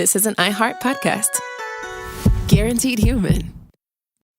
this is an iHeart podcast. Guaranteed human.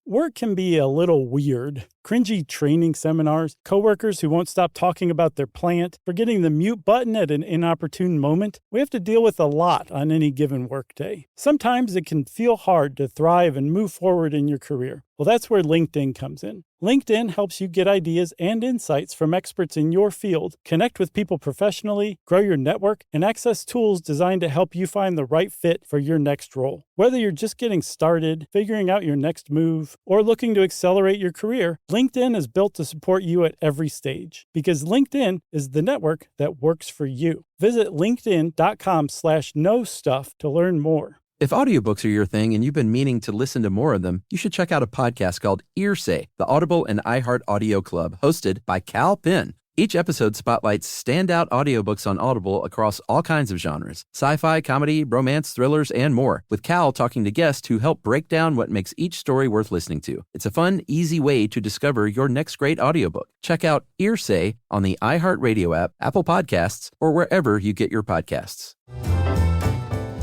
Work can be a little weird. Cringy training seminars, coworkers who won't stop talking about their plant, forgetting the mute button at an inopportune moment. We have to deal with a lot on any given workday. Sometimes it can feel hard to thrive and move forward in your career. Well, that's where LinkedIn comes in. LinkedIn helps you get ideas and insights from experts in your field, connect with people professionally, grow your network, and access tools designed to help you find the right fit for your next role. Whether you're just getting started, figuring out your next move, or looking to accelerate your career, LinkedIn is built to support you at every stage because LinkedIn is the network that works for you. Visit linkedin.com/knowstuff to learn more. If audiobooks are your thing and you've been meaning to listen to more of them, you should check out a podcast called Earsay, the Audible and iHeart Audio Club, hosted by Cal Penn. Each episode spotlights standout audiobooks on Audible across all kinds of genres: sci-fi, comedy, romance, thrillers, and more, with Cal talking to guests who help break down what makes each story worth listening to. It's a fun, easy way to discover your next great audiobook. Check out Earsay on the iHeartRadio app, Apple Podcasts, or wherever you get your podcasts.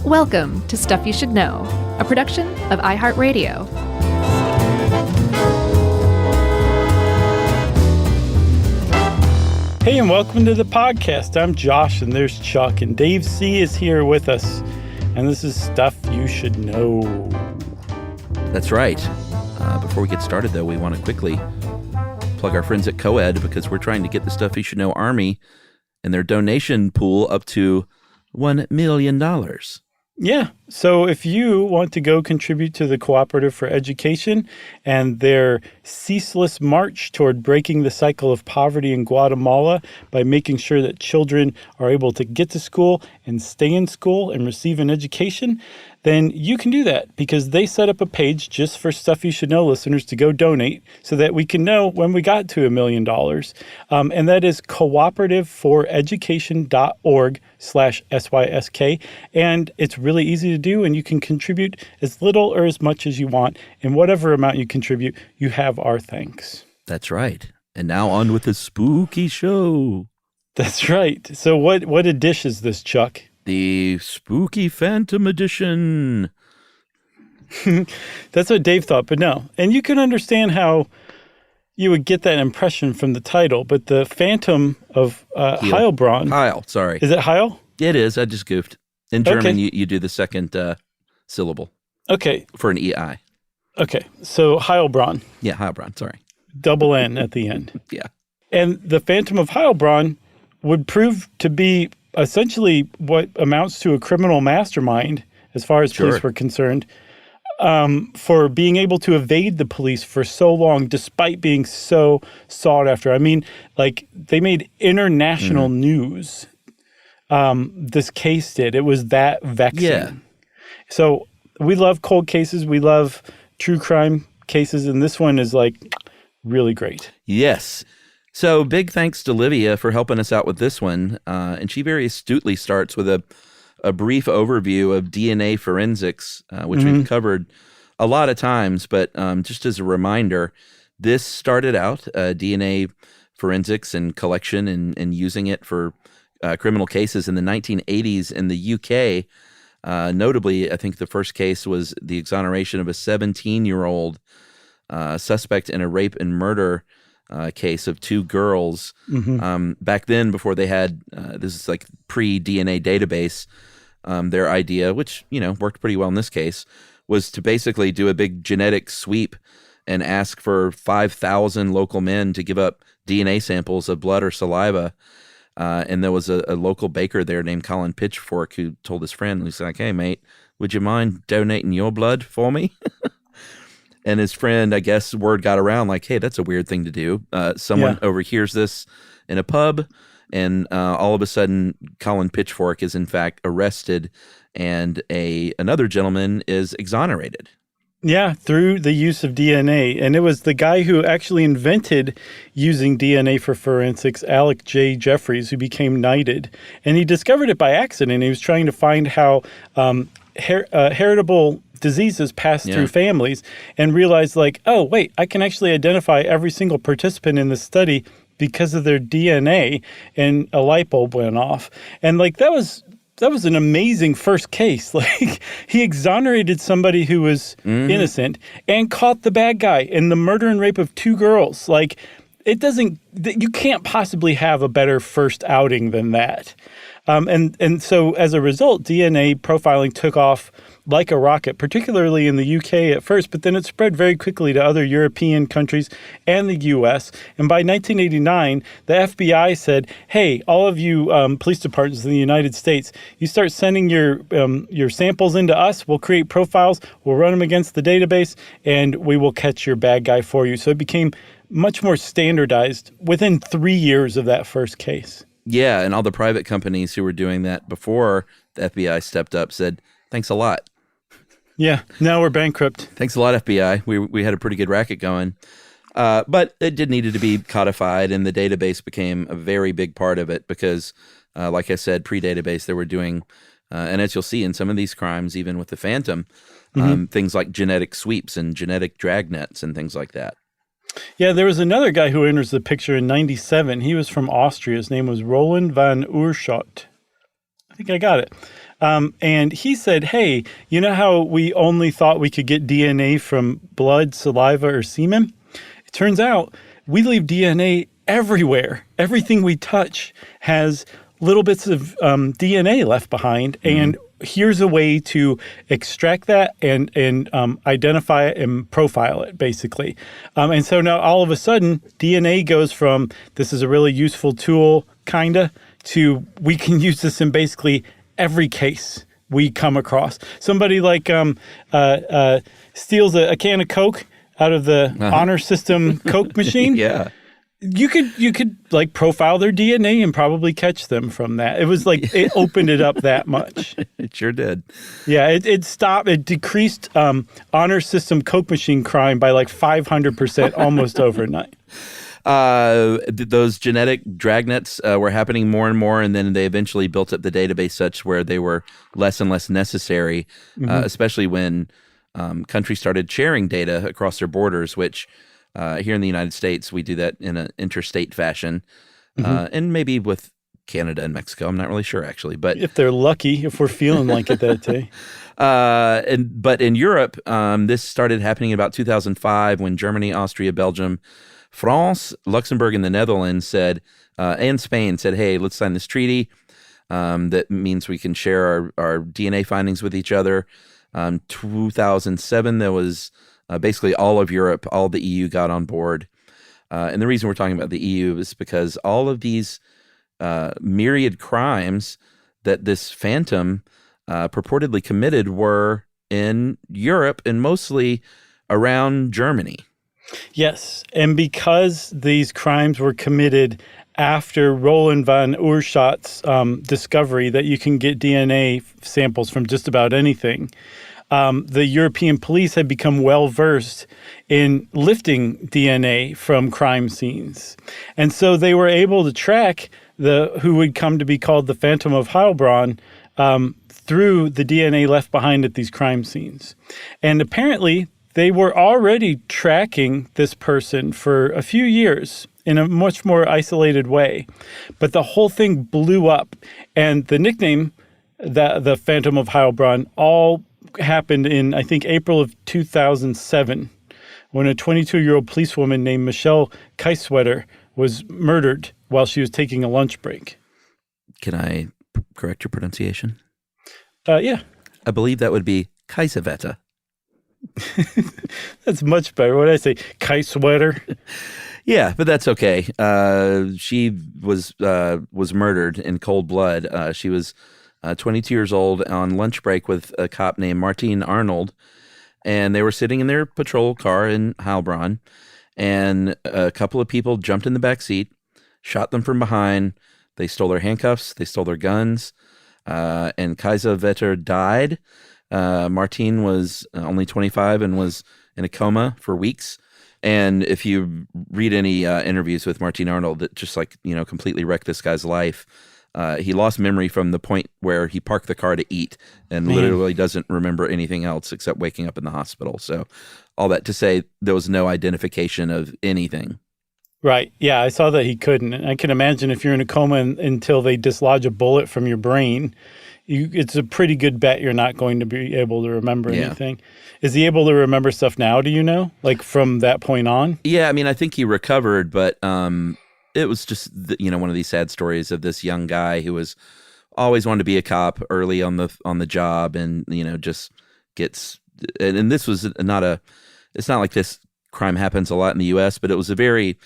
Welcome to Stuff You Should Know, a production of iHeartRadio. Hey, and welcome to the podcast. I'm Josh, and there's Chuck, and Dave C. is here with us, and this is Stuff You Should Know. That's right. Before we get started, though, we want to quickly plug our friends at Coed because we're trying to get the Stuff You Should Know Army and their donation pool up to $1 million. Yeah. So if you want to go contribute to the Cooperative for Education and their ceaseless march toward breaking the cycle of poverty in Guatemala by making sure that children are able to get to school and stay in school and receive an education, then you can do that because they set up a page just for Stuff You Should Know listeners to go donate so that we can know when we got to $1 million. And that is cooperativeforeducation.org/SYSK. And it's really easy to do, and you can contribute as little or as much as you want. And whatever amount you contribute, you have our thanks. That's right. And now on with the spooky show. That's right. So what a dish is this, Chuck? The Spooky Phantom Edition. That's what Dave thought, but no. And you can understand how you would get that impression from the title, but the Phantom of Heilbronn. Heil, sorry. Is it Heil? It is. I just goofed. In German, you do the second syllable. Okay. For an EI. Okay. So Heilbronn. Yeah, Heilbronn, sorry. Double N at the end. Yeah. And the Phantom of Heilbronn would prove to be essentially what amounts to a criminal mastermind, as far as police were concerned, for being able to evade the police for so long, despite being so sought after. I mean, like, they made international news. This case did. It was that vexing. Yeah. So we love cold cases. We love true crime cases. And this one is, like, really great. Yes. So big thanks to Livia for helping us out with this one. And she very astutely starts with a brief overview of DNA forensics, which we've covered a lot of times. But just as a reminder, this started out DNA forensics and collection and using it for criminal cases in the 1980s in the UK. Notably, I think the first case was the exoneration of a 17-year-old suspect in a rape and murder case of two girls. Back then, before they had this is like pre-DNA database, their idea, which worked pretty well in this case, was to basically do a big genetic sweep and ask for 5,000 local men to give up DNA samples of blood or saliva. And there was a local baker there named Colin Pitchfork who told his friend, he's like, "Hey, mate, would you mind donating your blood for me?" And his friend, I guess, word got around like, "Hey, that's a weird thing to do." Someone overhears this in a pub, and all of a sudden, Colin Pitchfork is in fact arrested, and another gentleman is exonerated. Yeah, through the use of DNA. And it was the guy who actually invented using DNA for forensics, Alec J. Jeffries, who became knighted. And he discovered it by accident. He was trying to find how heritable diseases pass through families and realized, like, oh, wait, I can actually identify every single participant in the study because of their DNA, and a light bulb went off. And, like, that was an amazing first case. Like, he exonerated somebody who was innocent and caught the bad guy in the murder and rape of 2 girls. Like, you can't possibly have a better first outing than that. And so as a result, DNA profiling took off like a rocket, particularly in the UK at first, but then it spread very quickly to other European countries and the US. And by 1989, the FBI said, hey, all of you police departments in the United States, you start sending your samples into us, we'll create profiles, we'll run them against the database, and we will catch your bad guy for you. So it became much more standardized within 3 years of that first case. Yeah, and all the private companies who were doing that before the FBI stepped up said, thanks a lot. Yeah, now we're bankrupt. Thanks a lot, FBI. We had a pretty good racket going. But it did needed to be codified, and the database became a very big part of it because, like I said, pre-database, they were doing, and as you'll see in some of these crimes, even with the Phantom, things like genetic sweeps and genetic dragnets and things like that. Yeah, there was another guy who enters the picture in 1997. He was from Austria. His name was Roland van Oorschot. I think I got it. And he said, hey, you know how we only thought we could get DNA from blood, saliva, or semen? It turns out we leave DNA everywhere. Everything we touch has little bits of DNA left behind, and here's a way to extract that and identify it and profile it, basically. And so now all of a sudden, DNA goes from this is a really useful tool, kinda, to we can use this in basically every case we come across. Somebody like steals a can of Coke out of the honor system Coke machine. Yeah. You could like profile their DNA and probably catch them from that. It was like it opened it up that much. It sure did. Yeah, it decreased honor system Coke machine crime by like 500% almost overnight. Those genetic dragnets were happening more and more, and then they eventually built up the database such where they were less and less necessary, especially when countries started sharing data across their borders, which here in the United States, we do that in an interstate fashion, and maybe with Canada and Mexico. I'm not really sure, actually. But if they're lucky, if we're feeling like it that day. But in Europe, this started happening in about 2005 when Germany, Austria, Belgium, France, Luxembourg, and the Netherlands said, and Spain said, hey, let's sign this treaty. That means we can share our DNA findings with each other. 2007, there was basically all of Europe, all the EU got on board. And the reason we're talking about the EU is because all of these myriad crimes that this Phantom purportedly committed were in Europe and mostly around Germany. Yes, and because these crimes were committed after Roland van Oorschot's discovery that you can get DNA samples from just about anything, the European police had become well-versed in lifting DNA from crime scenes. And so they were able to track who would come to be called the Phantom of Heilbronn through the DNA left behind at these crime scenes. And apparently, they were already tracking this person for a few years in a much more isolated way. But the whole thing blew up. And the nickname, the Phantom of Heilbronn, all happened in, I think, April of 2007, when a 22-year-old policewoman named Michelle Kaiswetter was murdered while she was taking a lunch break. Can I correct your pronunciation? Yeah. I believe that would be Kaiswetter. That's much better. What did I say? Kaiswetter? Yeah, but that's okay. She was murdered in cold blood. She was 22 years old on lunch break with a cop named Martin Arnold, and they were sitting in their patrol car in Heilbronn, and a couple of people jumped in the back seat, shot them from behind. They stole their handcuffs. They stole their guns, and Kaiswetter died. Martin was only 25 and was in a coma for weeks. And if you read any interviews with Martin Arnold, that just completely wrecked this guy's life. He lost memory from the point where he parked the car to eat and literally doesn't remember anything else except waking up in the hospital. So all that to say, there was no identification of anything. Right. Yeah, I saw that he couldn't. And I can imagine if you're in a coma until they dislodge a bullet from your brain, it's a pretty good bet you're not going to be able to remember Yeah. anything. Is he able to remember stuff now, do you know? Like from that point on? Yeah, I mean, I think he recovered, but it was just one of these sad stories of this young guy who was always wanted to be a cop early on the job, and just gets and this was it's not like this crime happens a lot in the U.S., but it was a very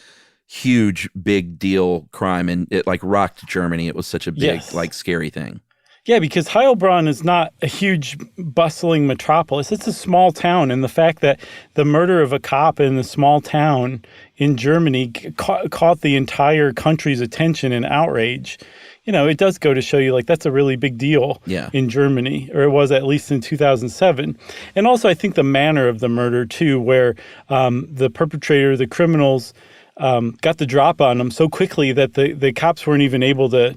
huge, big deal crime, and it like rocked Germany. It was such a big, like, scary thing. Yeah, because Heilbronn is not a huge, bustling metropolis. It's a small town, and the fact that the murder of a cop in a small town in Germany caught the entire country's attention and outrage, it does go to show you, like, that's a really big deal in Germany, or it was at least in 2007. And also, I think the manner of the murder, too, where the perpetrator, the criminals, got the drop on them so quickly that the cops weren't even able to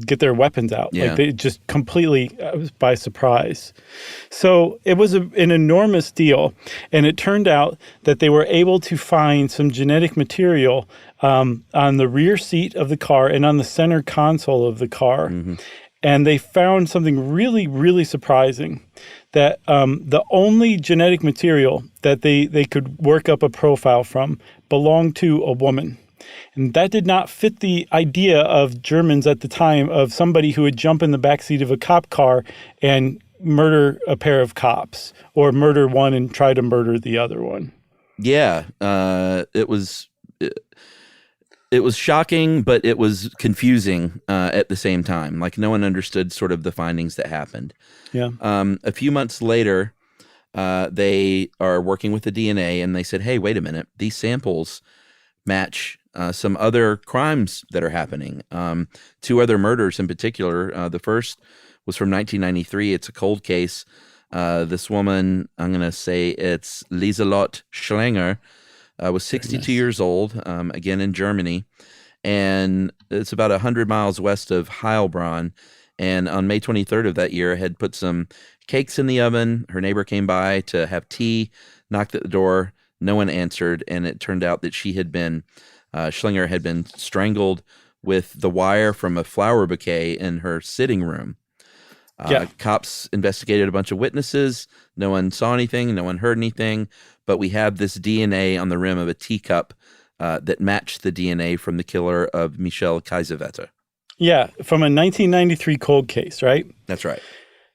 get their weapons out. Yeah. Like, they just completely by surprise. So it was an enormous deal. And it turned out that they were able to find some genetic material on the rear seat of the car and on the center console of the car. Mm-hmm. And they found something really, really surprising, that the only genetic material that they could work up a profile from belonged to a woman. And that did not fit the idea of Germans at the time of somebody who would jump in the backseat of a cop car and murder a pair of cops, or murder one and try to murder the other one. Yeah, it was shocking, but it was confusing at the same time. Like, no one understood sort of the findings that happened. Yeah. A few months later, they are working with the DNA, and they said, hey, wait a minute, these samples match some other crimes that are happening. 2 other murders in particular. The first was from 1993. It's a cold case. This woman, I'm going to say it's Lieselotte Schlenger, was 62 years old, again in Germany. And it's about 100 miles west of Heilbronn. And on May 23rd of that year, had put some cakes in the oven. Her neighbor came by to have tea, knocked at the door. No one answered. And it turned out that Schlinger had been strangled with the wire from a flower bouquet in her sitting room. Cops investigated a bunch of witnesses. No one saw anything. No one heard anything. But we have this DNA on the rim of a teacup that matched the DNA from the killer of Michel Kaiserwetter. Yeah, from a 1993 cold case, right? That's right.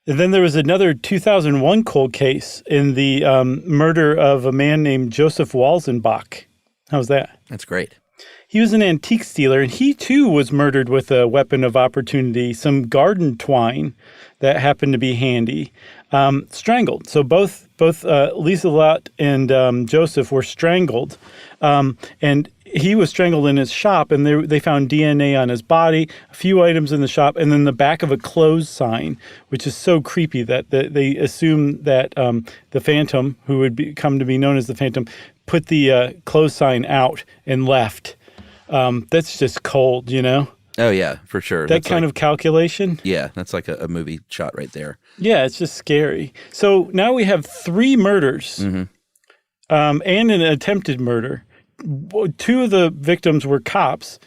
And then there was another 2001 cold case in the murder of a man named Joseph Walzenbach. How's that? That's great. He was an antique stealer, and he too was murdered with a weapon of opportunity, some garden twine that happened to be handy, strangled. So both Lieselotte and Joseph were strangled, and he was strangled in his shop, and they found DNA on his body, a few items in the shop, and then the back of a close sign, which is so creepy that they assume that the Phantom, who would come to be known as the Phantom, put the close sign out and left. That's just cold, Oh, yeah, for sure. That kind of calculation. Yeah, that's like a movie shot right there. Yeah, it's just scary. So now we have 3 murders and an attempted murder. 2 of the victims were cops.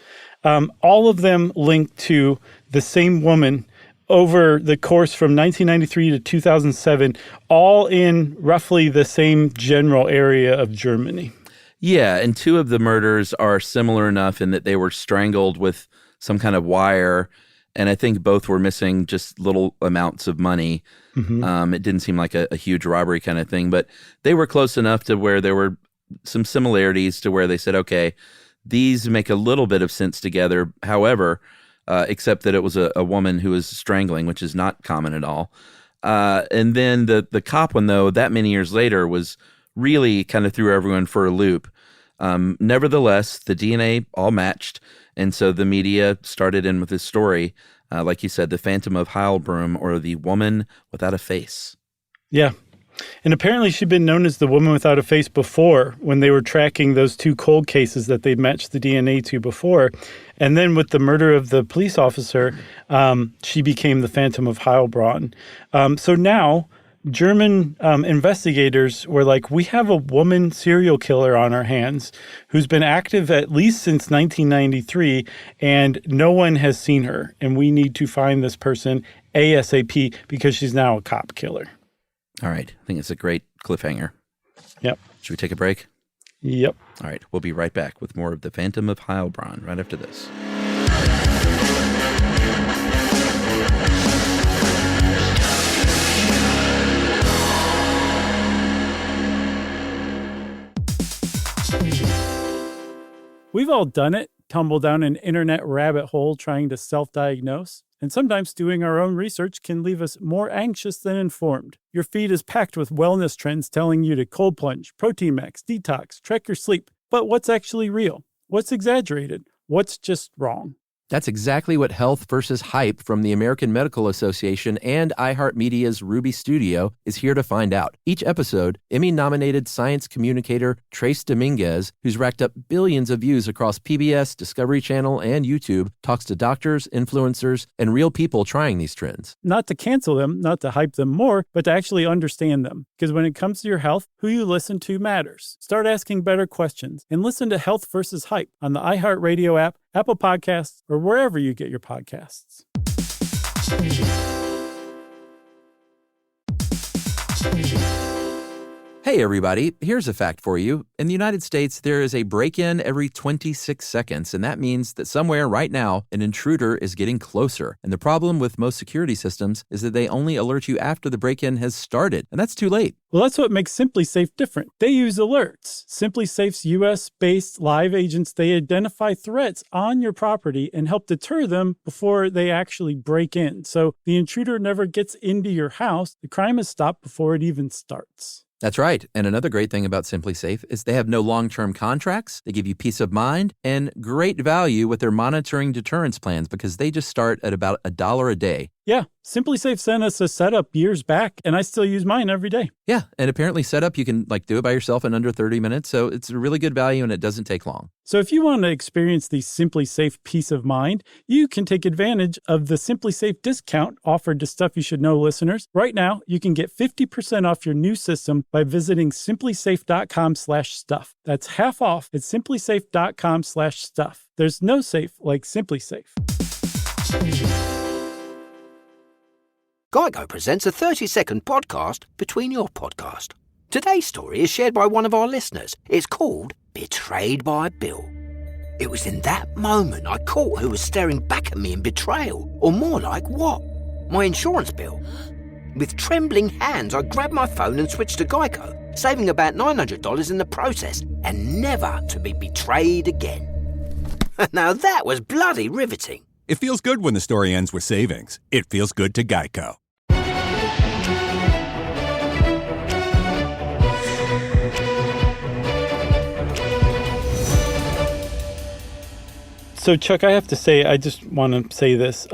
All of them linked to the same woman over the course from 1993 to 2007, all in roughly the same general area of Germany. Yeah, and 2 of the murders are similar enough in that they were strangled with some kind of wire, and I think both were missing just little amounts of money. Mm-hmm. It didn't seem like a huge robbery kind of thing, but they were close enough to where there were some similarities to where they said, okay, these make a little bit of sense together. However, except that it was a woman who was strangling, which is not common at all. And then the cop one, though, that many years later was really kind of threw everyone for a loop. Nevertheless, the DNA all matched, and so the media started in with this story, like you said, the Phantom of Heilbronn, or the woman without a face. Yeah. And apparently she'd been known as the woman without a face before, when they were tracking those 2 cold cases that they matched the DNA to before. And then with the murder of the police officer, she became the Phantom of Heilbronn. So now German investigators were like, we have a woman serial killer on our hands who's been active at least since 1993, and no one has seen her. And we need to find this person ASAP because she's now a cop killer. All right. I think it's a great cliffhanger. Yep. Should we take a break? Yep. All right. We'll be right back with more of the Phantom of Heilbronn right after this. We've all done it, tumble down an internet rabbit hole trying to self-diagnose. And sometimes doing our own research can leave us more anxious than informed. Your feed is packed with wellness trends telling you to cold plunge, protein max, detox, track your sleep. But what's actually real? What's exaggerated? What's just wrong? That's exactly what Health versus Hype from the American Medical Association and iHeartMedia's Ruby Studio is here to find out. Each episode, Emmy-nominated science communicator Trace Dominguez, who's racked up billions of views across PBS, Discovery Channel, and YouTube, talks to doctors, influencers, and real people trying these trends. Not to cancel them, not to hype them more, but to actually understand them. Because when it comes to your health, who you listen to matters. Start asking better questions and listen to Health versus Hype on the iHeartRadio app, Apple Podcasts, or wherever you get your podcasts. Hey everybody, here's a fact for you. In the United States, there is a break-in every 26 seconds, and that means that somewhere right now, an intruder is getting closer. And the problem with most security systems is that they only alert you after the break-in has started, and that's too late. Well, that's what makes SimpliSafe different. They use alerts. SimpliSafe's US-based live agents, they identify threats on your property and help deter them before they actually break in. So the intruder never gets into your house. The crime is stopped before it even starts. That's right. And another great thing about SimpliSafe is they have no long-term contracts. They give you peace of mind and great value with their monitoring deterrence plans because they just start at about $1 a day. Yeah, SimpliSafe sent us a setup years back, and I still use mine every day. Yeah, and apparently setup, you can do it by yourself in under 30 minutes, so it's a really good value and it doesn't take long. So if you want to experience the SimpliSafe peace of mind, you can take advantage of the SimpliSafe discount offered to Stuff You Should Know listeners. Right now, you can get 50% off your new system by visiting simplisafe.com/stuff. That's half off at simplisafe.com/stuff. There's no safe like SimpliSafe. Geico presents a 30-second podcast between your podcast. Today's story is shared by one of our listeners. It's called Betrayed by Bill. It was in that moment I caught who was staring back at me in betrayal. Or more like what? My insurance bill. With trembling hands, I grabbed my phone and switched to Geico, saving about $900 in the process, and never to be betrayed again. Now that was bloody riveting. It feels good when the story ends with savings. It feels good to Geico. So, Chuck, I have to say, I just want to say this.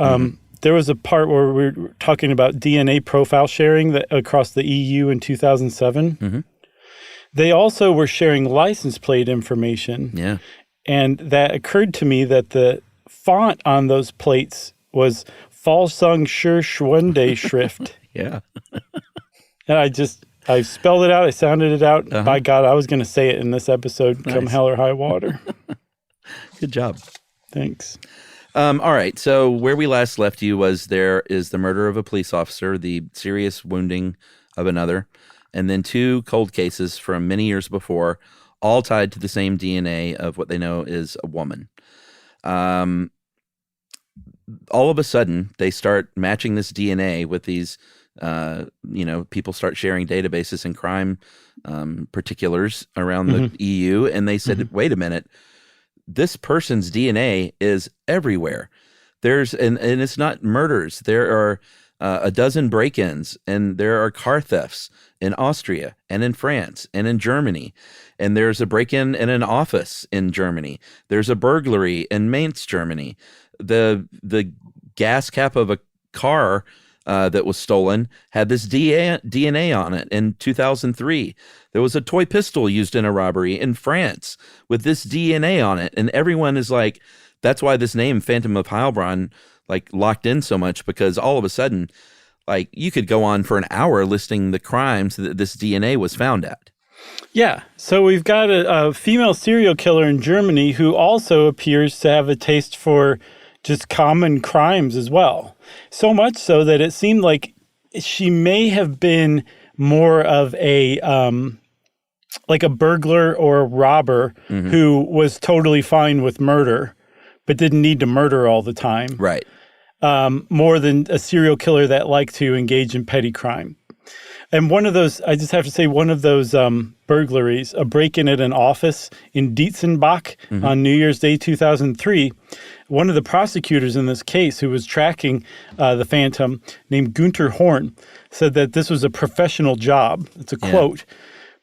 There was a part where we were talking about DNA profile sharing that across the EU in 2007. Mm-hmm. They also were sharing license plate information. Yeah. And that occurred to me that the font on those plates was Volsung Schur Schwende Schrift. Yeah. And I spelled it out. I sounded it out. Uh-huh. By God, I was going to say it in this episode, come Nice. hell or high water. Good job. Thanks. All right. So where we last left you was there is the murder of a police officer, the serious wounding of another, and then 2 cold cases from many years before, all tied to the same DNA of what they know is a woman. All of a sudden, they start matching this DNA with these, people start sharing databases and crime particulars around the EU. And they said, wait a minute, this person's DNA is everywhere. And it's not murders. There are a dozen break-ins, and there are car thefts in Austria and in France and in Germany. And there's a break-in in an office in Germany. There's a burglary in Mainz, Germany. The gas cap of a car that was stolen had this DNA on it in 2003. There was a toy pistol used in a robbery in France with this DNA on it. And everyone is like, that's why this name, Phantom of Heilbronn, locked in so much, because all of a sudden, like you could go on for an hour listing the crimes that this DNA was found at. Yeah. So we've got a female serial killer in Germany who also appears to have a taste for just common crimes as well. So much so that it seemed like she may have been more of a like a burglar or a robber who was totally fine with murder, but didn't need to murder all the time. Right. More than a serial killer that liked to engage in petty crime. And one of those, I just have to say, one of those burglaries, a break-in at an office in Dietzenbach on New Year's Day 2003, one of the prosecutors in this case who was tracking the Phantom, named Günther Horn, said that this was a professional job. It's a quote.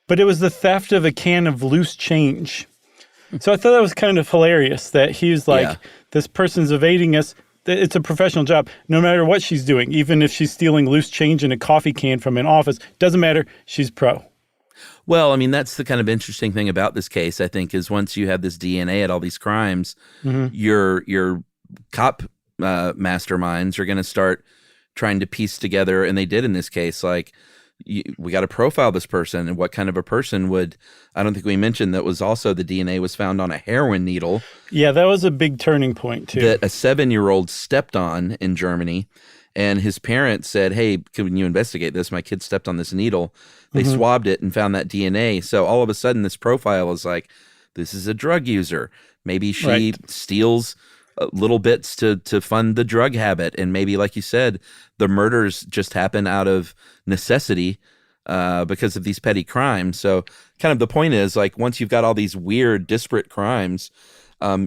But it was the theft of a can of loose change. So I thought that was kind of hilarious that he was like, this person's evading us. It's a professional job, no matter what she's doing. Even if she's stealing loose change in a coffee can from an office, doesn't matter. She's pro. Well, I mean, that's the kind of interesting thing about this case, I think, is once you have this DNA at all these crimes, your cop masterminds are going to start trying to piece together, and they did in this case, like, we got to profile this person, and what kind of a person would, I don't think we mentioned that was also the DNA was found on a heroin needle. Yeah, that was a big turning point too. That a 7-year-old stepped on in Germany, and his parents said, hey, can you investigate this? My kid stepped on this needle. They swabbed it and found that DNA. So all of a sudden this profile is like, this is a drug user. Maybe she steals little bits to fund the drug habit. And maybe, like you said, the murders just happen out of necessity because of these petty crimes. So kind of the point is, like, once you've got all these weird, disparate crimes,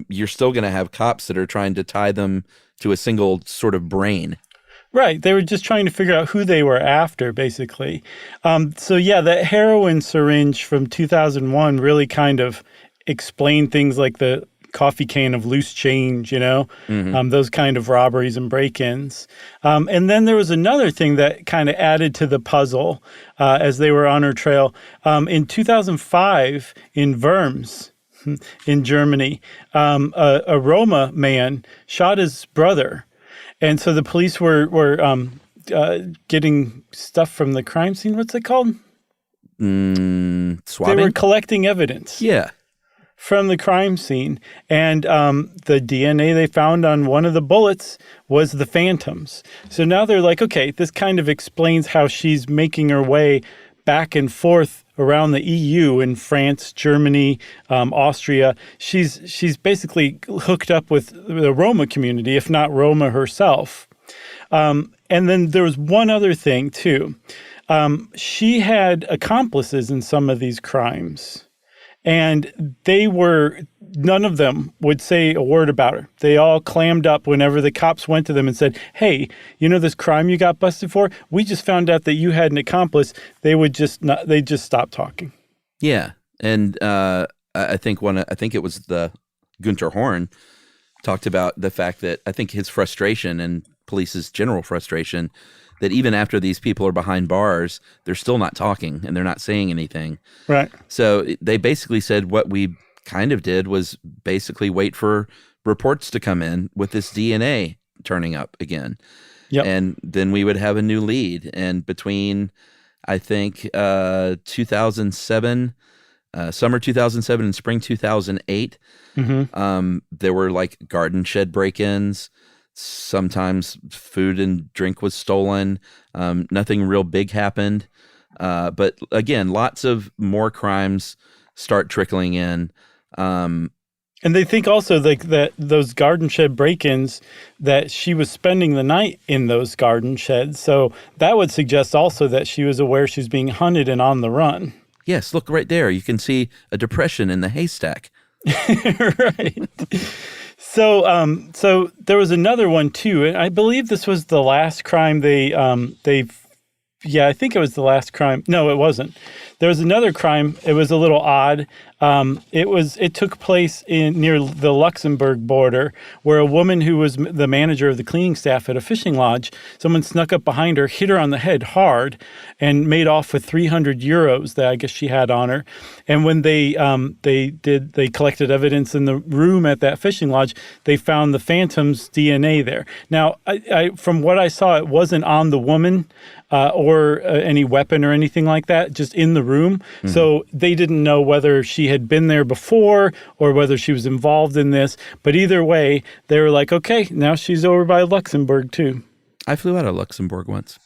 you're still going to have cops that are trying to tie them to a single sort of brain. Right. They were just trying to figure out who they were after, basically. So, yeah, that heroin syringe from 2001 really kind of explained things like the coffee can of loose change, you know, those kind of robberies and break-ins. And then there was another thing that kind of added to the puzzle as they were on her trail. In 2005, in Worms, in Germany, a Roma man shot his brother. And so the police were getting stuff from the crime scene. What's it called? Swabbing? They were collecting evidence. Yeah. From the crime scene. And the DNA they found on one of the bullets was the Phantom's. So now they're like, okay, this kind of explains how she's making her way back and forth around the EU in France, Germany, Austria. She's basically hooked up with the Roma community, if not Roma herself. And then there was one other thing, too. She had accomplices in some of these crimes. And none of them would say a word about her. They all clammed up whenever the cops went to them and said, hey, you know this crime you got busted for? We just found out that you had an accomplice. They just stop talking. Yeah. And I think it was the Günther Horn talked about the fact that I think his frustration and police's general frustration that even after these people are behind bars, they're still not talking and they're not saying anything. Right. So they basically said what we kind of did was basically wait for reports to come in with this DNA turning up again. Yep. And then we would have a new lead. And between, I think, 2007, summer 2007 and spring 2008, there were like garden shed break-ins. Sometimes food and drink was stolen. Nothing real big happened. But again, lots of more crimes start trickling in. And they think also like that those garden shed break-ins, that she was spending the night in those garden sheds. So that would suggest also that she was aware she's being hunted and on the run. Yes, look right there. You can see a depression in the haystack. Right. So there was another one too, and I believe this was the last crime they I think it was the last crime. No, it wasn't. There was another crime. It was a little odd. It took place near the Luxembourg border, where a woman who was the manager of the cleaning staff at a fishing lodge, someone snuck up behind her, hit her on the head hard, and made off with 300 euros that I guess she had on her. And when they collected evidence in the room at that fishing lodge, they found the Phantom's DNA there. Now, I from what I saw, it wasn't on the woman or any weapon or anything like that, just in the room. Mm-hmm. So they didn't know whether she had been there before or whether she was involved in this. But either way, they were like, okay, now she's over by Luxembourg too. I flew out of Luxembourg once.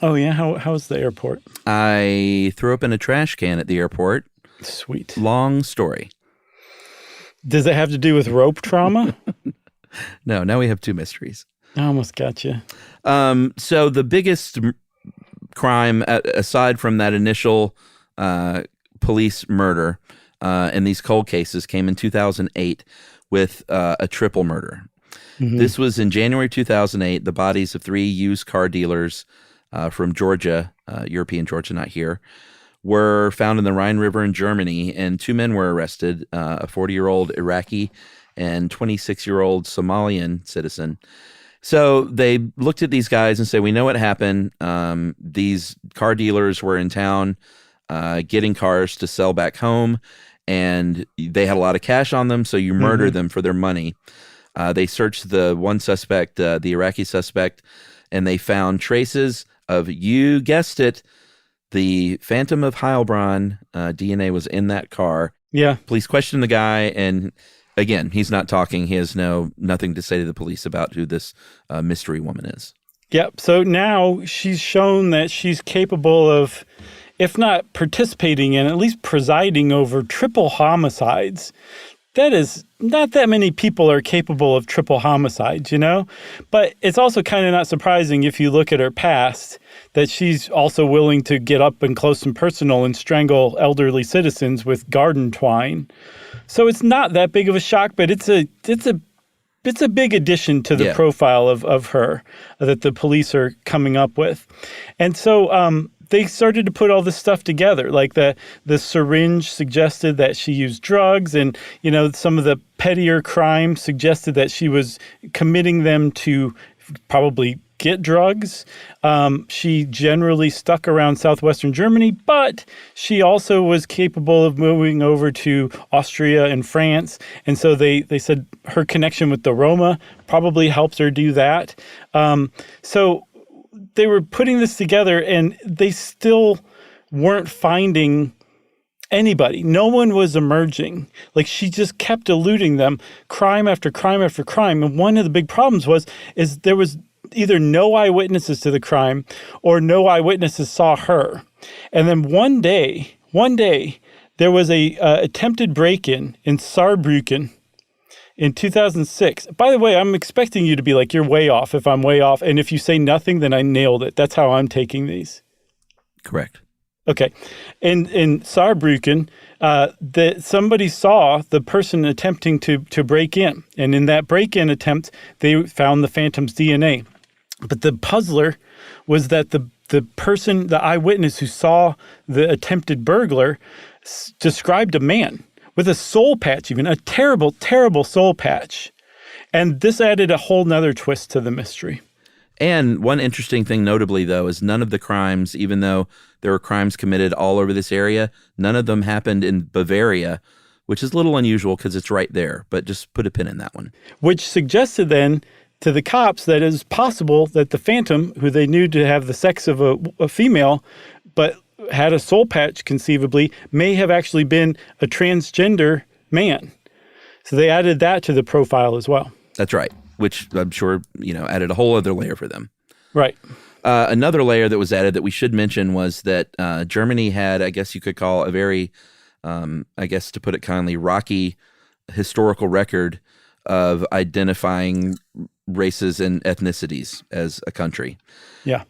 Oh, yeah? How was the airport? I threw up in a trash can at the airport. Sweet. Long story. Does it have to do with rope trauma? No, now we have two mysteries. I almost got you. So the biggest crime, aside from that initial police murder in these cold cases, came in 2008 with a triple murder. Mm-hmm. This was in January 2008. The bodies of 3 used car dealers from Georgia, European Georgia, not here, were found in the Rhine River in Germany, and 2 men were arrested, a 40-year-old Iraqi and 26-year-old Somalian citizen. So they looked at these guys and said, we know what happened. These car dealers were in town getting cars to sell back home, and they had a lot of cash on them, so you murder them for their money. They searched the one suspect, the Iraqi suspect, and they found traces of, you guessed it, the Phantom of Heilbronn. DNA was in that car. Yeah. Police questioned the guy, and again, he's not talking. He has nothing to say to the police about who this mystery woman is. Yep. So now she's shown that she's capable of, if not participating in, at least presiding over triple homicides. That is, not that many people are capable of triple homicides, you know? But it's also kind of not surprising if you look at her past that she's also willing to get up and close and personal and strangle elderly citizens with garden twine. So it's not that big of a shock, but it's a big addition to the profile of her that the police are coming up with. And so they started to put all this stuff together. Like the syringe suggested that she used drugs, and some of the pettier crimes suggested that she was committing them to probably get drugs. She generally stuck around southwestern Germany, but she also was capable of moving over to Austria and France. And so they said her connection with the Roma probably helps her do that. So they were putting this together, and they still weren't finding anybody. No one was emerging. Like, she just kept eluding them, crime after crime after crime. And one of the big problems is there was either no eyewitnesses to the crime or no eyewitnesses saw her. And then one day, there was a attempted break-in Saarbrücken in 2006. By the way, I'm expecting you to be like, you're way off if I'm way off. And if you say nothing, then I nailed it. That's how I'm taking these. Correct. Okay. In Saarbrücken, somebody saw the person attempting to break in. And in that break-in attempt, they found the Phantom's DNA. But the puzzler was that the person, the eyewitness who saw the attempted burglar, described a man with a soul patch, even a terrible, terrible soul patch. And this added a whole nother twist to the mystery. And one interesting thing notably, though, is none of the crimes, even though there were crimes committed all over this area, none of them happened in Bavaria, which is a little unusual because it's right there. But just put a pin in that one. Which suggested then to the cops that it is possible that the Phantom, who they knew to have the sex of a female, but had a soul patch conceivably, may have actually been a transgender man. So they added that to the profile as well. That's right, which I'm sure, added a whole other layer for them. Right. Another layer that was added that we should mention was that Germany had, I guess you could call, a very, to put it kindly, rocky historical record of identifying races and ethnicities as a country. Yeah.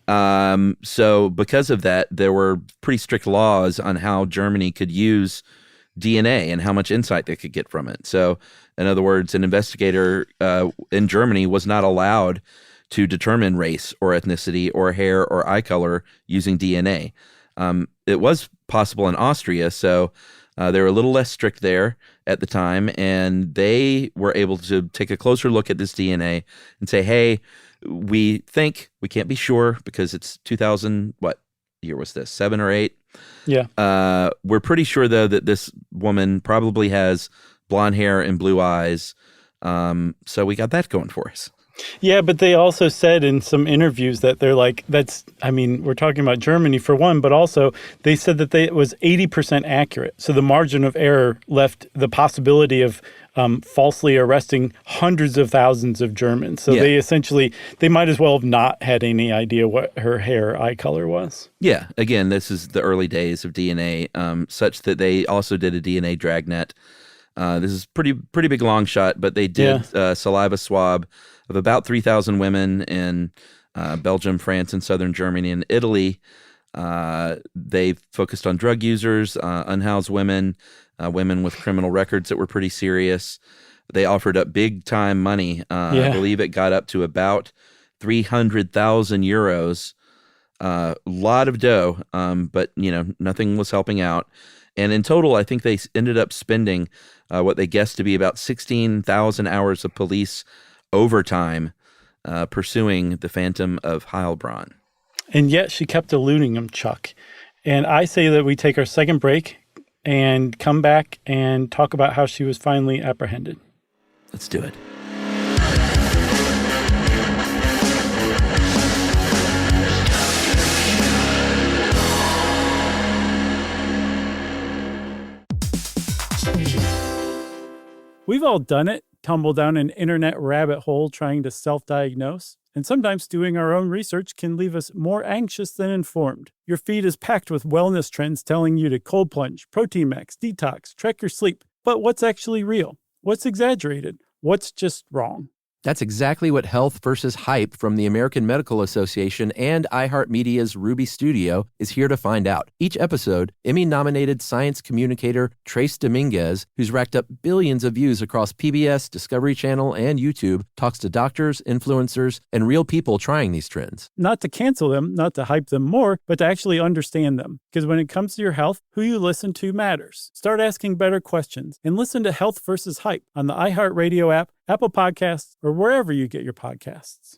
So because of that, there were pretty strict laws on how Germany could use DNA and how much insight they could get from it. So in other words, an investigator in Germany was not allowed to determine race or ethnicity or hair or eye color using DNA. It was possible in Austria, so they were a little less strict there at the time, and they were able to take a closer look at this DNA and say, hey, we think, we can't be sure because it's 2000, what year was this, 7 or 8? Yeah. We're pretty sure, though, that this woman probably has blonde hair and blue eyes. So we got that going for us. Yeah, but they also said in some interviews that they're like, we're talking about Germany for one, but also they said that it was 80% accurate. So the margin of error left the possibility of falsely arresting hundreds of thousands of Germans. So they might as well have not had any idea what her hair eye color was. Yeah. Again, this is the early days of DNA, such that they also did a DNA dragnet. This is pretty big long shot, but they did saliva swab of about 3,000 women in Belgium, France, and southern Germany and Italy. They focused on drug users, unhoused women, women with criminal records that were pretty serious. They offered up big time money. I believe it got up to about 300,000 euros. A lot of dough, but nothing was helping out. And in total, I think they ended up spending what they guessed to be about 16,000 hours of police overtime pursuing the Phantom of Heilbronn. And yet she kept eluding him, Chuck. And I say that we take our second break and come back and talk about how she was finally apprehended. Let's do it. We've all done it, tumble down an internet rabbit hole trying to self-diagnose. And sometimes doing our own research can leave us more anxious than informed. Your feed is packed with wellness trends telling you to cold plunge, protein max, detox, track your sleep. But what's actually real? What's exaggerated? What's just wrong? That's exactly what Health versus Hype from the American Medical Association and iHeartMedia's Ruby Studio is here to find out. Each episode, Emmy-nominated science communicator Trace Dominguez, who's racked up billions of views across PBS, Discovery Channel, and YouTube, talks to doctors, influencers, and real people trying these trends. Not to cancel them, not to hype them more, but to actually understand them. Because when it comes to your health, who you listen to matters. Start asking better questions and listen to Health versus Hype on the iHeartRadio app, Apple Podcasts, or wherever you get your podcasts.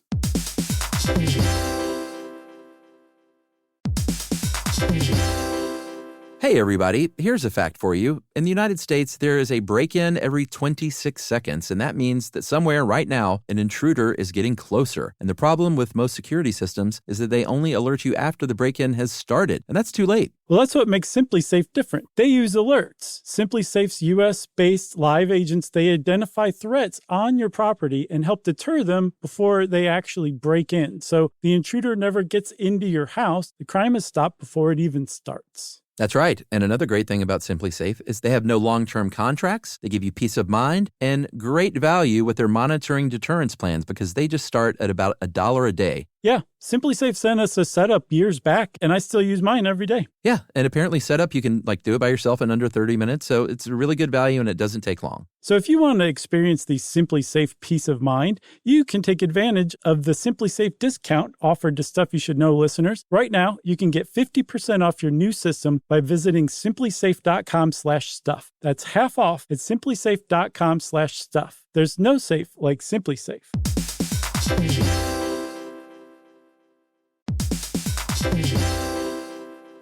Hey everybody, here's a fact for you. In the United States, there is a break-in every 26 seconds, and that means that somewhere right now, an intruder is getting closer. And the problem with most security systems is that they only alert you after the break-in has started, and that's too late. Well, that's what makes SimpliSafe different. They use alerts. SimpliSafe's US-based live agents, they identify threats on your property and help deter them before they actually break in. So the intruder never gets into your house. The crime is stopped before it even starts. That's right. And another great thing about SimpliSafe is they have no long-term contracts. They give you peace of mind and great value with their monitoring deterrence plans because they just start at about $1 a day. Yeah, SimpliSafe sent us a setup years back, and I still use mine every day. Yeah, and apparently setup, you can do it by yourself in under 30 minutes, so it's a really good value and it doesn't take long. So if you want to experience the SimpliSafe peace of mind, you can take advantage of the SimpliSafe discount offered to Stuff You Should Know listeners. Right now, you can get 50% off your new system by visiting simplisafe.com/stuff. That's half off at simplisafe.com/stuff. There's no safe like SimpliSafe.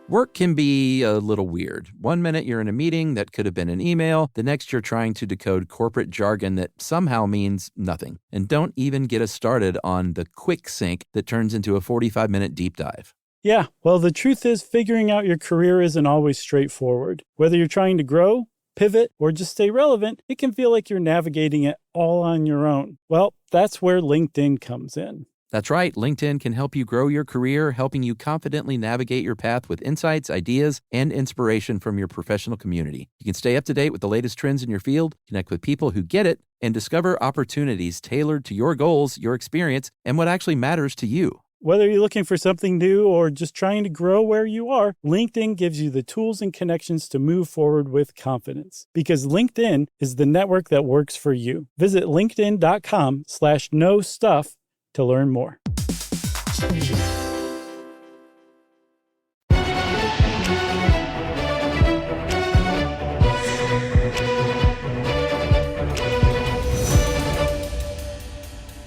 Work can be a little weird. One minute you're in a meeting that could have been an email. The next you're trying to decode corporate jargon that somehow means nothing. And don't even get us started on the quick sync that turns into a 45-minute deep dive. Yeah, well, the truth is figuring out your career isn't always straightforward. Whether you're trying to grow, pivot, or just stay relevant, it can feel like you're navigating it all on your own. Well, that's where LinkedIn comes in. That's right. LinkedIn can help you grow your career, helping you confidently navigate your path with insights, ideas, and inspiration from your professional community. You can stay up to date with the latest trends in your field, connect with people who get it, and discover opportunities tailored to your goals, your experience, and what actually matters to you. Whether you're looking for something new or just trying to grow where you are, LinkedIn gives you the tools and connections to move forward with confidence. Because LinkedIn is the network that works for you. Visit linkedin.com/knowstuff to learn more.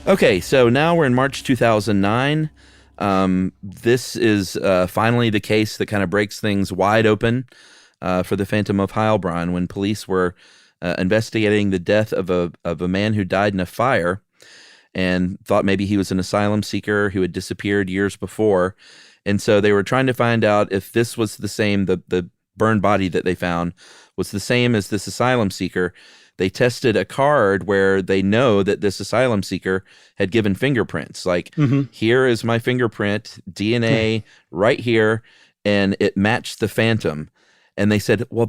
Okay, so now we're in March 2009. This is finally the case that kind of breaks things wide open for the Phantom of Heilbronn, when police were investigating the death of a man who died in a fire and thought maybe he was an asylum seeker who had disappeared years before. And so they were trying to find out if this was the same, the burned body that they found was the same as this asylum seeker. They tested a card where they know that this asylum seeker had given fingerprints. Like, here is my fingerprint, DNA right here, and it matched the Phantom. And they said, well,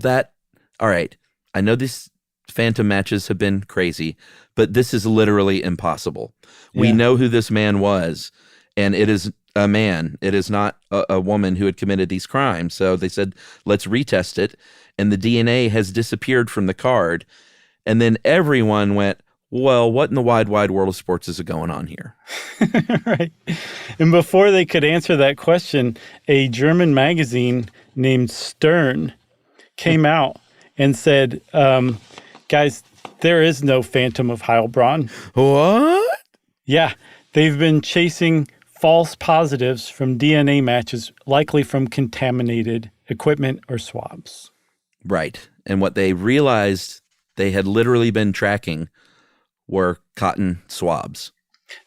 all right, I know these Phantom matches have been crazy, but this is literally impossible. Yeah. We know who this man was, and it is a man. It is not a woman who had committed these crimes. So they said, let's retest it. And the DNA has disappeared from the card. And then everyone went, well, what in the wide, wide world of sports is going on here? Right. And before they could answer that question, a German magazine named Stern came out and said, guys, there is no Phantom of Heilbronn. What? Yeah. They've been chasing false positives from DNA matches, likely from contaminated equipment or swabs. Right. And what they realized they had literally been tracking were cotton swabs.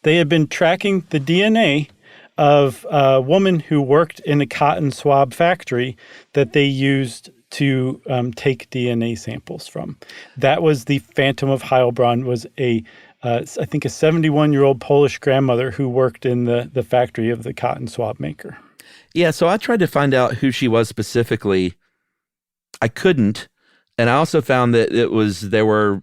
They had been tracking the DNA of a woman who worked in a cotton swab factory that they used to take DNA samples from. That was the Phantom of Heilbronn, was I think a 71-year-old Polish grandmother who worked in the factory of the cotton swab maker. Yeah, so I tried to find out who she was specifically. I couldn't. And I also found that there were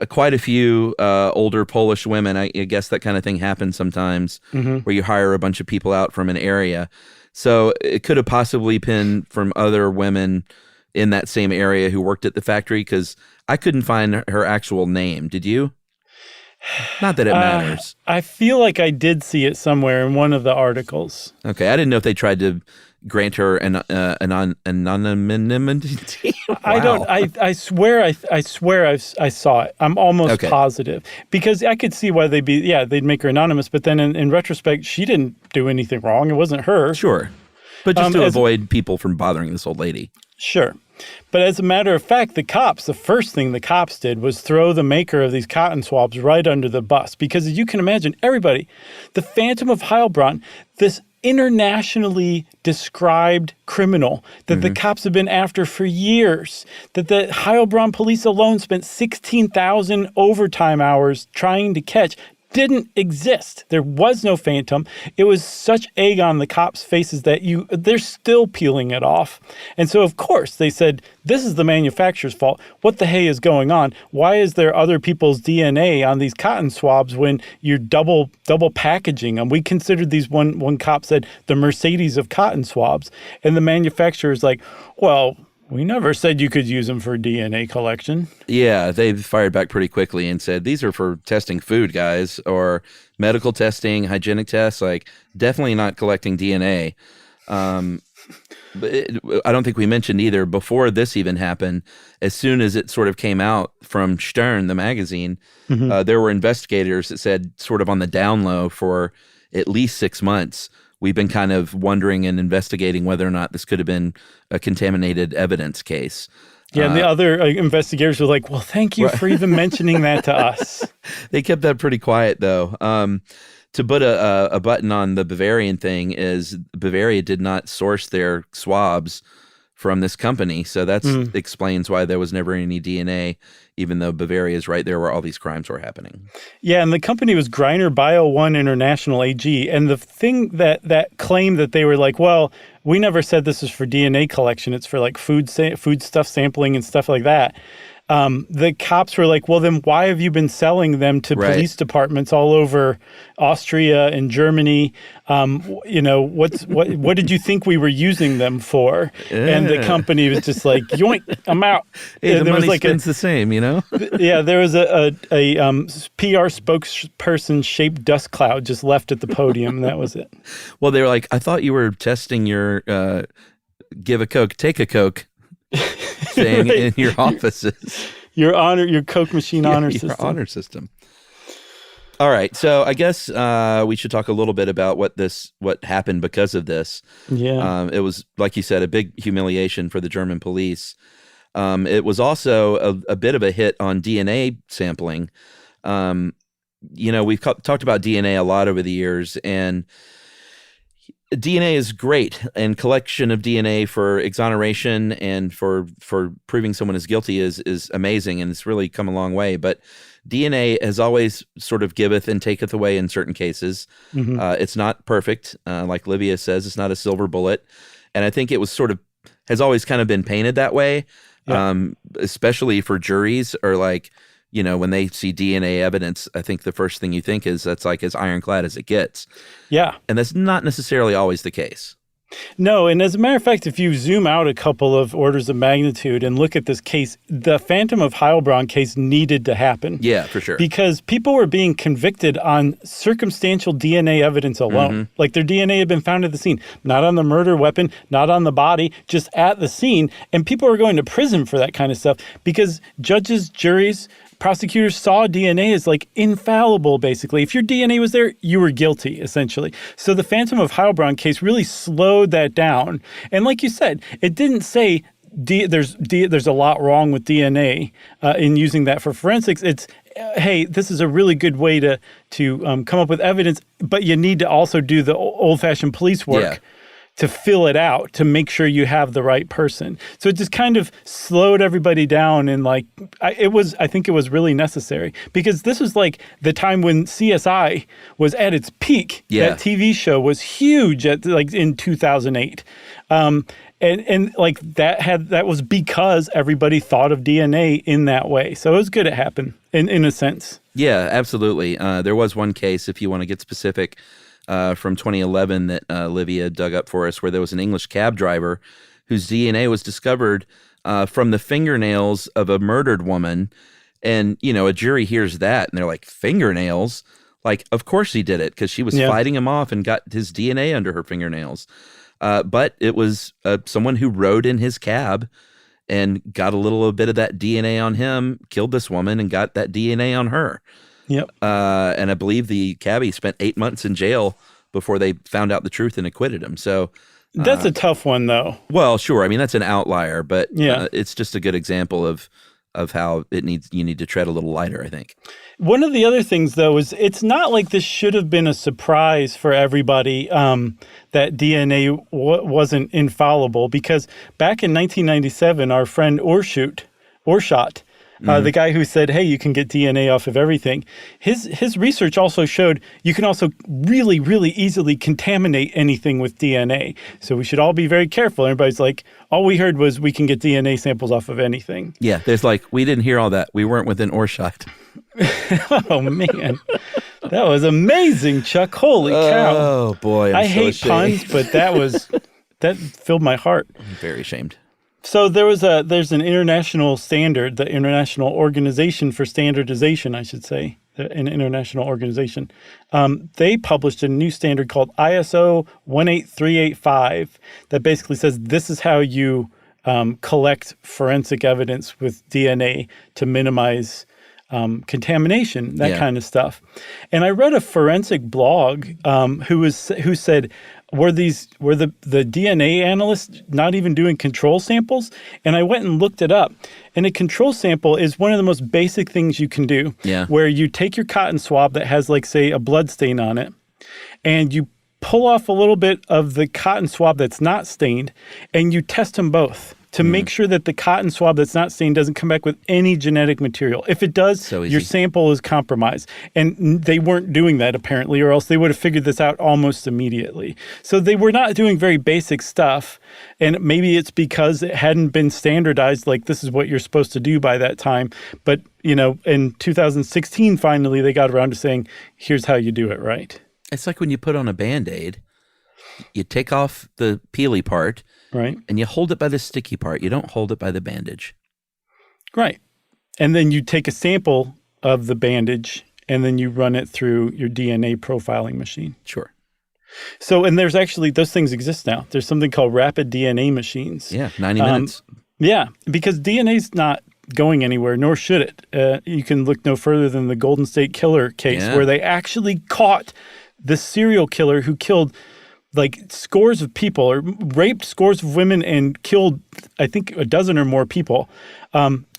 quite a few older Polish women. I guess that kind of thing happens sometimes, where you hire a bunch of people out from an area. So it could have possibly been from other women in that same area who worked at the factory, because I couldn't find her actual name. Did you? Not that it matters. I feel like I did see it somewhere in one of the articles. Okay, I didn't know if they tried to grant her an anonymity. Wow. I don't. I swear I saw it. I'm almost positive, because I could see why they'd make her anonymous. But then in retrospect, she didn't do anything wrong. It wasn't her. Sure, but just to avoid people from bothering this old lady. Sure. But as a matter of fact, the first thing the cops did was throw the maker of these cotton swabs right under the bus. Because as you can imagine, everybody, the Phantom of Heilbronn, this internationally described criminal that the cops have been after for years, that the Heilbronn police alone spent 16,000 overtime hours trying to catch, didn't exist. There was no Phantom. It was such egg on the cops' faces that they're still peeling it off. And so, of course, they said, this is the manufacturer's fault. What the hey is going on? Why is there other people's DNA on these cotton swabs when you're double packaging them? We considered these, one cop said, the Mercedes of cotton swabs. And the manufacturer's like, well, we never said you could use them for DNA collection. Yeah, they fired back pretty quickly and said, these are for testing food, guys, or medical testing, hygienic tests, like definitely not collecting DNA. But I don't think we mentioned either, before this even happened, as soon as it sort of came out from Stern, the magazine, there were investigators that said, sort of on the down low, for at least 6 months, we've been kind of wondering and investigating whether or not this could have been a contaminated evidence case. Yeah, and the other investigators were like, well, thank you for even mentioning that to us. They kept that pretty quiet, though. To put a button on the Bavarian thing is Bavaria did not source their swabs from this company. So that explains why there was never any DNA, even though Bavaria is right there where all these crimes were happening. Yeah, and the company was Greiner Bio 1 International AG. And the thing that claimed that they were like, well, we never said this is for DNA collection. It's for like food stuff sampling and stuff like that. the cops were like, well, then why have you been selling them to police departments all over Austria and Germany? What did you think we were using them for? And the company was just like, yoink, I'm out. Hey, and the money spends the same, Yeah, there was a PR spokesperson shaped dust cloud just left at the podium, and that was it. Well, they were like, I thought you were testing your give a Coke, take a Coke thing in your offices. Your Coke machine honor system. Your honor system. All right, so I guess we should talk a little bit about what happened because of this. Yeah, it was, like you said, a big humiliation for the German police. It was also a bit of a hit on DNA sampling. We've talked about DNA a lot over the years, and DNA is great, and collection of DNA for exoneration and for proving someone is guilty is amazing, and it's really come a long way. But DNA has always sort of giveth and taketh away in certain cases. Mm-hmm. It's not perfect. Like Livia says, it's not a silver bullet. And I think it was has always kind of been painted that way, especially for juries or like, when they see DNA evidence, I think the first thing you think is that's like as ironclad as it gets. Yeah. And that's not necessarily always the case. No, and as a matter of fact, if you zoom out a couple of orders of magnitude and look at this case, the Phantom of Heilbronn case needed to happen. Yeah, for sure. Because people were being convicted on circumstantial DNA evidence alone. Mm-hmm. Like their DNA had been found at the scene, not on the murder weapon, not on the body, just at the scene. And people were going to prison for that kind of stuff because judges, juries, prosecutors saw DNA as like infallible, basically. If your DNA was there, you were guilty, essentially. So the Phantom of Heilbronn case really slowed that down. And like you said, it didn't say there's a lot wrong with DNA in using that for forensics. It's, hey, this is a really good way to come up with evidence, but you need to also do the old-fashioned police work. Yeah. To fill it out, to make sure you have the right person. So it just kind of slowed everybody down, and I think it was really necessary because this was like the time when CSI was at its peak. Yeah. That TV show was huge in 2008. And like that was because everybody thought of DNA in that way. So it was good it happened in a sense. Yeah, absolutely. There was one case, if you want to get specific, from 2011 that Livia dug up for us, where there was an English cab driver whose DNA was discovered from the fingernails of a murdered woman. And, a jury hears that and they're like, fingernails? Like, of course he did it because she was fighting him off and got his DNA under her fingernails. But it was someone who rode in his cab and got a little bit of that DNA on him, killed this woman and got that DNA on her. Yep. And I believe the cabbie spent 8 months in jail before they found out the truth and acquitted him. So that's a tough one, though. Well, sure. I mean, that's an outlier, but it's just a good example of how you need to tread a little lighter, I think. One of the other things, though, is it's not like this should have been a surprise for everybody that DNA wasn't infallible, because back in 1997, our friend Oorschot, the guy who said, hey, you can get DNA off of everything, his research also showed you can also really, really easily contaminate anything with DNA. So we should all be very careful. Everybody's like, all we heard was we can get DNA samples off of anything. Yeah, there's we didn't hear all that. We weren't within Oorschot. Oh, man. That was amazing, Chuck. Holy cow. Oh, boy. I hate puns, but that filled my heart. I'm very ashamed. So there's an international standard, the International Organization for Standardization, I should say, an international organization. They published a new standard called ISO 18385 that basically says this is how you collect forensic evidence with DNA to minimize contamination, that kind of stuff. And I read a forensic blog who said, were the DNA analysts not even doing control samples? And I went and looked it up. And a control sample is one of the most basic things you can do, where you take your cotton swab that has, say, a blood stain on it, and you pull off a little bit of the cotton swab that's not stained, and you test them both to make sure that the cotton swab that's not stained doesn't come back with any genetic material. If it does, your sample is compromised. And they weren't doing that, apparently, or else they would have figured this out almost immediately. So they were not doing very basic stuff. And maybe it's because it hadn't been standardized, like this is what you're supposed to do by that time. But, in 2016, finally, they got around to saying, here's how you do it right. It's like when you put on a Band-Aid, you take off the peely part, right, and you hold it by the sticky part. You don't hold it by the bandage. Right. And then you take a sample of the bandage, and then you run it through your DNA profiling machine. Sure. So, and there's actually, those things exist now. There's something called rapid DNA machines. Yeah, 90 minutes. Yeah, because DNA's not going anywhere, nor should it. You can look no further than the Golden State Killer case, where they actually caught the serial killer who killed like scores of people or raped scores of women and killed, I think, a dozen or more people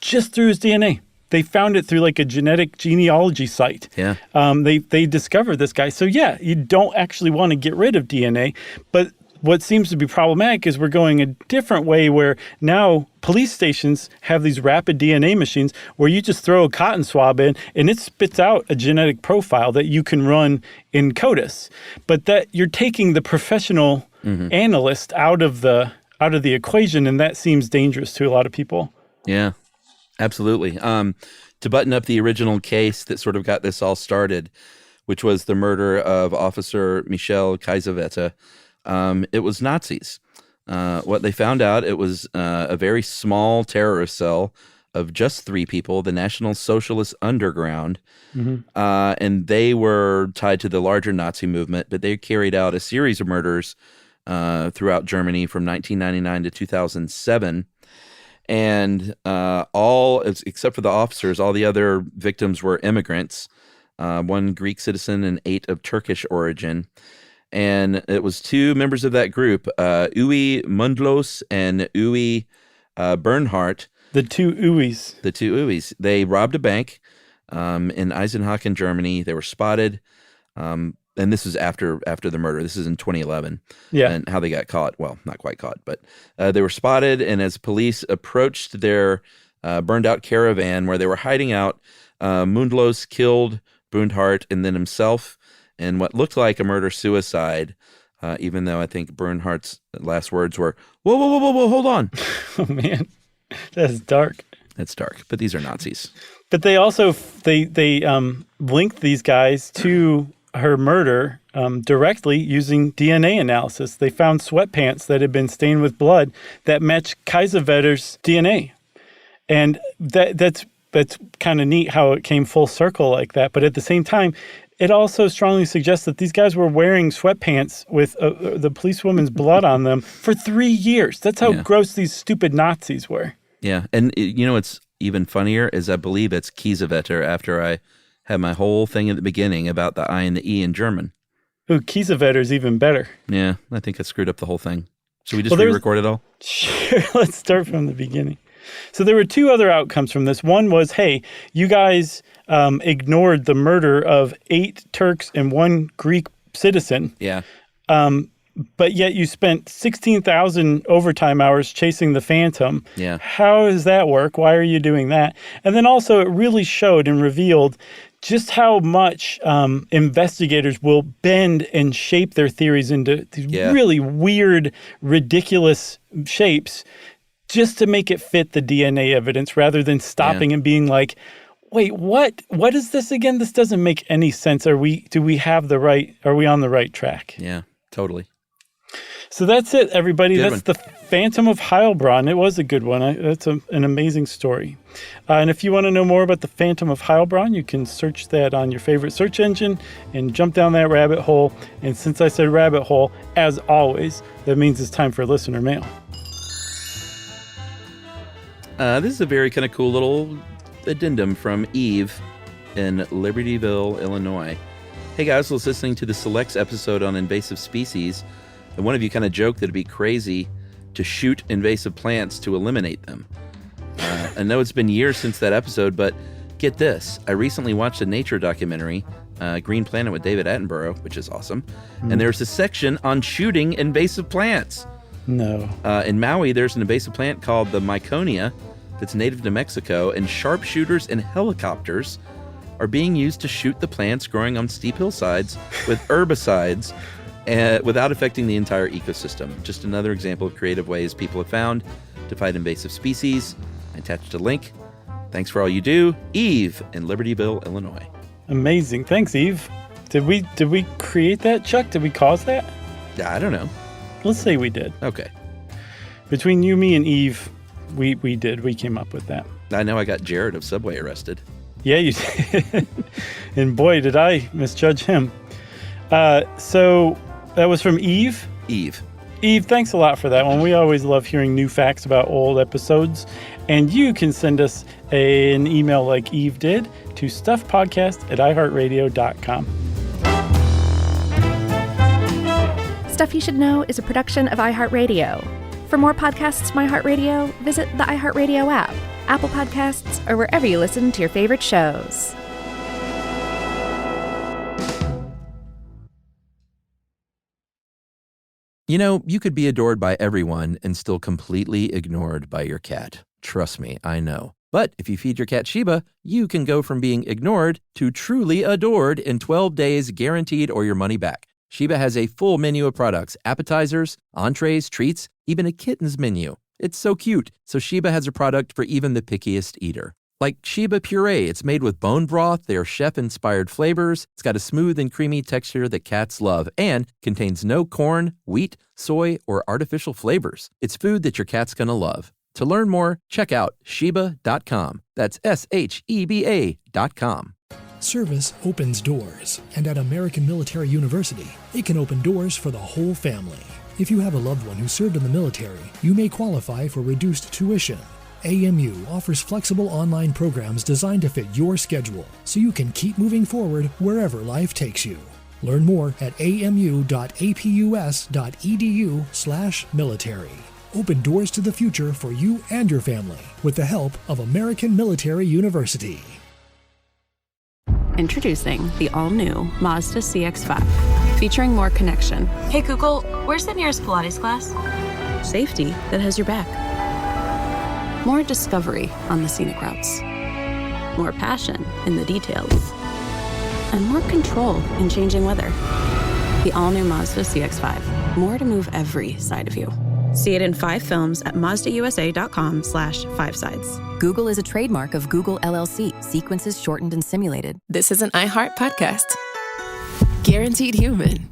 just through his DNA. They found it through like a genetic genealogy site. Yeah. They discovered this guy. So yeah, you don't actually want to get rid of DNA, but what seems to be problematic is we're going a different way where now police stations have these rapid DNA machines where you just throw a cotton swab in and it spits out a genetic profile that you can run in CODIS. But that you're taking the professional analyst out of the equation, and that seems dangerous to a lot of people. Yeah, absolutely. To button up the original case that sort of got this all started, which was the murder of Officer Michel Kiesewetter, it was Nazis. What they found out, it was a very small terrorist cell of just 3 people, the National Socialist Underground, and they were tied to the larger Nazi movement, but they carried out a series of murders throughout Germany from 1999 to 2007. And all, except for the officers, all the other victims were immigrants, 1 Greek citizen and 8 of Turkish origin. And it was 2 members of that group, Uwe Mundlos and Uwe Bernhardt. The 2 Uwes. The 2 Uwes. They robbed a bank in Eisenhofen, Germany. They were spotted. And this is after the murder. This is in 2011. Yeah. And how they got caught. Well, not quite caught, but they were spotted. And as police approached their burned out caravan where they were hiding out, Mundlos killed Bernhardt and then himself in what looked like a murder-suicide, even though I think Bernhardt's last words were, whoa, whoa, whoa, whoa, hold on. Oh, man. That's dark. That's dark, but these are Nazis. But they also, they linked these guys to her murder directly using DNA analysis. They found sweatpants that had been stained with blood that matched Kiesewetter's DNA. And that's kind of neat how it came full circle like that. But at the same time, it also strongly suggests that these guys were wearing sweatpants with the policewoman's blood on them for 3 years. That's how gross these stupid Nazis were. Yeah. And what's even funnier is I believe it's Kiesewetter after I had my whole thing at the beginning about the I and the E in German. Ooh, Kiesewetter's even better. Yeah, I think I screwed up the whole thing. Should we just re-record it all? Sure, let's start from the beginning. So there were 2 other outcomes from this. One was, hey, you guys ignored the murder of 8 Turks and 1 Greek citizen. Yeah. But yet you spent 16,000 overtime hours chasing the Phantom. Yeah. How does that work? Why are you doing that? And then also it really showed and revealed just how much investigators will bend and shape their theories into these really weird, ridiculous shapes just to make it fit the DNA evidence rather than stopping and being like, wait, what is this again? This doesn't make any sense. Are we on the right track? Yeah, totally. So that's it, everybody. Good That's one. the Phantom of Heilbronn. It was a good one. That's an amazing story. And if you want to know more about the Phantom of Heilbronn, you can search that on your favorite search engine and jump down that rabbit hole. And since I said rabbit hole, as always, that means it's time for listener mail. This is a very kind of cool little addendum from Eve in Libertyville, Illinois. Hey guys, I was listening to the Selects episode on invasive species, and one of you kind of joked that it'd be crazy to shoot invasive plants to eliminate them. I know it's been years since that episode, but get this. I recently watched a nature documentary, Green Planet with David Attenborough, which is awesome. And there's a section on shooting invasive plants. No. In Maui, there's an invasive plant called the Myconia that's native to Mexico, and sharpshooters and helicopters are being used to shoot the plants growing on steep hillsides with herbicides without affecting the entire ecosystem. Just another example of creative ways people have found to fight invasive species. I attached a link. Thanks for all you do, Eve in Libertyville, Illinois. Amazing. Thanks, Eve. Did we create that, Chuck? Did we cause that? Yeah, I don't know. Let's say we did. Okay. Between you, me, and Eve, we did. We came up with that. I know I got Jared of Subway arrested. Yeah, you did. And boy, did I misjudge him. So that was from Eve? Eve, thanks a lot for that one. We always love hearing new facts about old episodes. And you can send us an email like Eve did to stuffpodcast@iheartradio.com. Stuff You Should Know is a production of iHeartRadio. For more podcasts from iHeartRadio, visit the iHeartRadio app, Apple Podcasts, or wherever you listen to your favorite shows. You know, you could be adored by everyone and still completely ignored by your cat. Trust me, I know. But if you feed your cat Sheba, you can go from being ignored to truly adored in 12 days guaranteed or your money back. Sheba has a full menu of products, appetizers, entrees, treats, even a kitten's menu. It's so cute. So Sheba has a product for even the pickiest eater. Like Sheba Puree, it's made with bone broth, they are chef-inspired flavors, it's got a smooth and creamy texture that cats love, and contains no corn, wheat, soy, or artificial flavors. It's food that your cat's gonna love. To learn more, check out Sheba.com. That's SHEBA.com. Service opens doors, and at American Military University, it can open doors for the whole family. If you have a loved one who served in the military, you may qualify for reduced tuition. AMU offers flexible online programs designed to fit your schedule, so you can keep moving forward wherever life takes you. Learn more at amu.apus.edu/military. Open doors to the future for you and your family with the help of American Military University. Introducing the all-new Mazda CX-5, featuring more connection. Hey Google, where's the nearest Pilates class? Safety that has your back. More discovery on the scenic routes. More passion in the details. And more control in changing weather. The all-new Mazda CX-5. More to move every side of you. See it in 5 films at MazdaUSA.com/5sides. Google is a trademark of Google LLC. Sequences shortened and simulated. This is an iHeart podcast. Guaranteed Human.